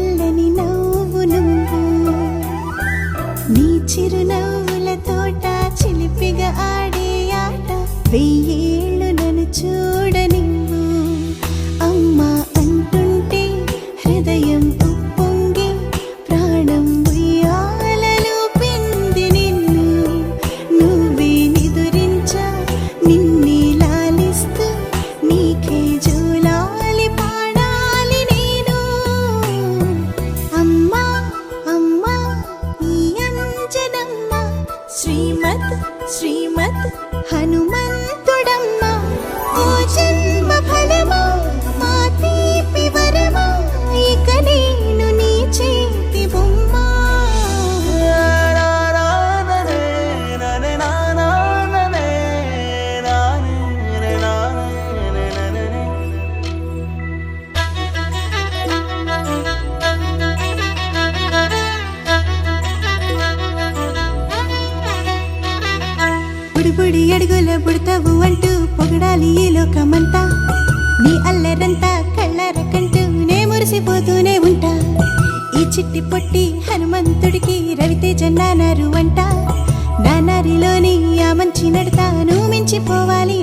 చల్లని నవ్వు నువ్వు నీ చిరునవ్వుల తోట చిలిపిగా ఆడే ఆట వెయ్యేళ్ళు నన్ను చూడనివ్వు అమ్మా అంటుంటే హృదయం ఉప్పొంగి ప్రాణం ఉయ్యాలలో పింది నిన్ను నువ్వే నిదురించా నిన్నే లాలిస్తూ నీకే జూలాలి పాడాలి నేను అమ్మా అమ్మా ఈ అంజనమ్మ శ్రీమత్ శ్రీమత్ హనుమంతుడమ్మ ఓ జన్మ ఫలమా మా తీపి వరమా ఇక నేను నీ చేతి బొమ్మ బుడిబుడి అడుగుల బుడతావు అంటూ పొగడాలి ఈ లోకమంతా నీ అల్లరంతా కళ్ళరకంటూ నే మురిసిపోతూనే ఉంటా ఈ చిట్టి పొట్టి హనుమంతుడికి రవితేజ నానారు అంట నానారిలోని ఆ మంచి నడతా నువ్వు మించిపోవాలి